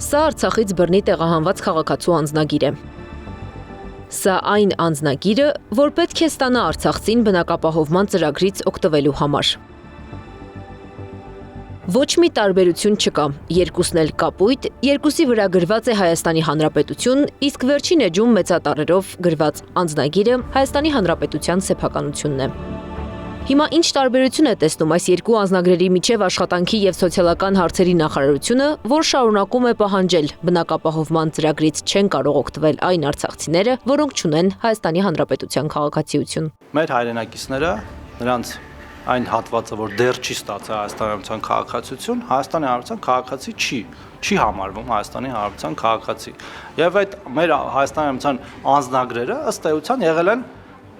Սա Արցախից բռնի տեղահանված քաղաքացու անձնագիր է։ Սա այն անձնագիրը, որ պետք է ստանա արցախցին բնակապահովման ծրագրից օգտվելու համար։ Ոչ մի տարբերություն չկա, երկուսն էլ կապույտ, երկուսի վրա գրված է Հայաստանի Հանրապետություն, իսկ վերջին էջում մեծատառերով գրված անձնագիրը Հայաստանի Հանրապետության սեփականությունն է։ Հիմա ինչ տարբերություն է տեսնում այս երկու անձնագրերի միջև աշխատանքի և սոցիալական հարցերի նախարարությունը, որ շարունակում է պահանջել բնակապահովման ծրագրից չեն կարող օգտվել այն արցախցիները, որոնք չունեն Հայաստանի Հանրապետության քաղաքացիություն։ Մեր հայրենակիցները, նրանց այն հատվածը, որ դեռ չի ստացել Հայաստանի Հանրապետության քաղաքացիություն, Հայաստանի Հանրապետության քաղաքացի չի համարվում Հայաստանի Հանրապետության քաղաքացի։ Եվ այդ մեր Հայաստանի Հանրապետության անձնագրերը ըստ էության եղել են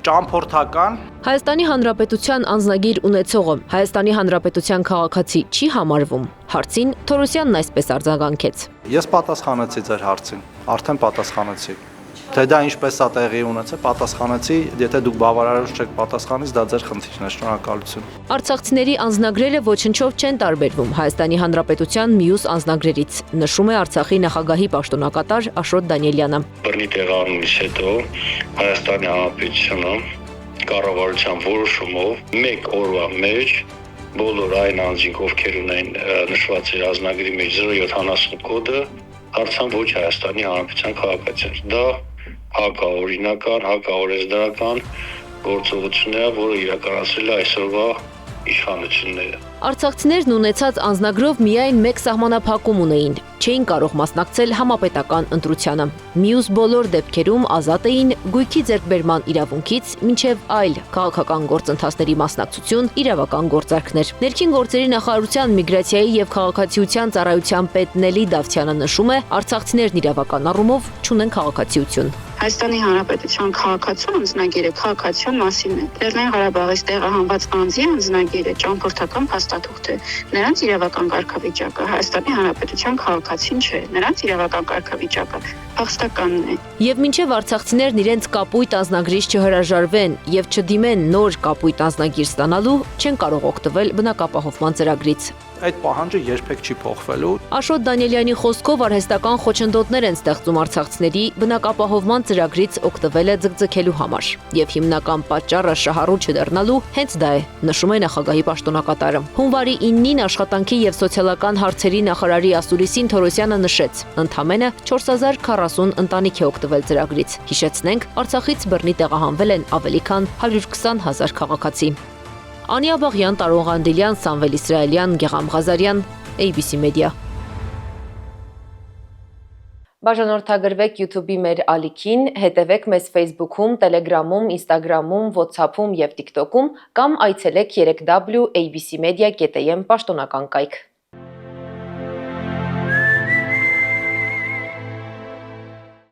ճամփորդական։ Հայաստանի Հանրապետության անձնագիր ունեցողը Հայաստանի Հանրապետության քաղաքացի չի համարվում։ Հարցին Թորոսյանն այսպես արձագանքեց. Ես պատասխանեցի ձեր հարցին, արդեն պատասխանեցի։ Թե դա ինչպես է տեղի ունեցել, պատասխանեցի, եթե դուք բավարարված չեք պատասխանից, դա ձեր խնդիրն է, շնորհակալություն։ Արցախցիների անձնագրերը ոչնչով չեն տարբերվում Հայաստանի Հանրապետության մյուս անձնագրերից, նշում է Արցախի նախագահի պաշտոնակատար Աշոտ Դանիելյանը։ Բռնի տեղահանումից հետո Հայաստանի Հանրապետությունը կառավարության որոշումով մեկ օրվա մեջ բոլոր այն անձինք, ովքեր ունեն նշված իր անձնագրի մեջ 070 կոդը, դարձան ոչ Հայաստանի Հանրապետության քաղաքացիներ։ Դա հակաօրինական, հակաօրենսդրական գործողությունն է, որը իրականացրել է այսօրվա իշխանությունները։ Արցախցիներն ունեցած անձնագրով միայն մեկ սահմանափակում ունեին, չէին կարող մասնակցել համապետական ընտրությանը։ Մյուս բոլոր դեպքերում ազատ էին գույքի ձեռքբերման իրավունքից մինչև այլ քաղաքական գործընթացների մասնակցություն, իրավական գործարքներ։ Ներքին գործերի նախարարության միգրացիայի եւ քաղաքացիության ծառայության պետ Նելի Դավթյանը նշում է, արցախցիներն իրավական առումով չունեն քաղաքացիություն։ Հայաստանի Հանրապետության քաղաքացու անձնագիրը քաղաքացիության մասին է։ Լեռնային Ղարաբաղից տեղահանված անձի անձնագիրը ճամփորդական փաստաթուղթ է։ Նրանց իրավական կարգավիճակը Հայաստանի Հանրապետության քաղաքացին չէ, նրանց իրավական կարգավիճակը փախստականն է։ Եվ մինչև արցախցիներն իրենց կապույտ անձնագրից չհրաժարվեն եւ չդիմեն նոր կապույտ անձնագիր ստանալու, չեն կարող օգտվել բնակապահովման ծրագրից։ Այդ պահանջը երբեք չի փոխվելու։ Աշոտ Դանիելյանի խոսքով արհեստական խոչընդոտներ են ստեղծում արցախցիների բնակապահովման ծրագրից օգտվելը ձգձգելու համար։ Եվ հիմնական պատճառը շահառու չդառնալու հենց դա է, նշում է նախագահի պաշտոնակատարը։ Հունվարի 9-ին աշխատանքի եւ սոցիալական հարցերի նախարարի ասուլիսին Թորոսյանը նշեց, ընդամենը 4040 ընտանիք է օգտվել ծրագրից։ Հիշեցնենք, Արցախից բռնի տեղահանվել են ավելի քան 120 000 քաղաքացի։ Անիա Բաղյան, Տարոն Ղանդիլյան, Սամվել Իսրայելյան, Գեղամ Ղազարյան, ABC Media։ Բաժանորդագրվեք YouTube-ի մեր ալիքին, հետևեք մեզ Facebook-ում, Telegram-ում, Instagram-ում, WhatsApp-ում և TikTok-ում կամ այցելեք 3w abcmedia.am պաշտոնական կայք։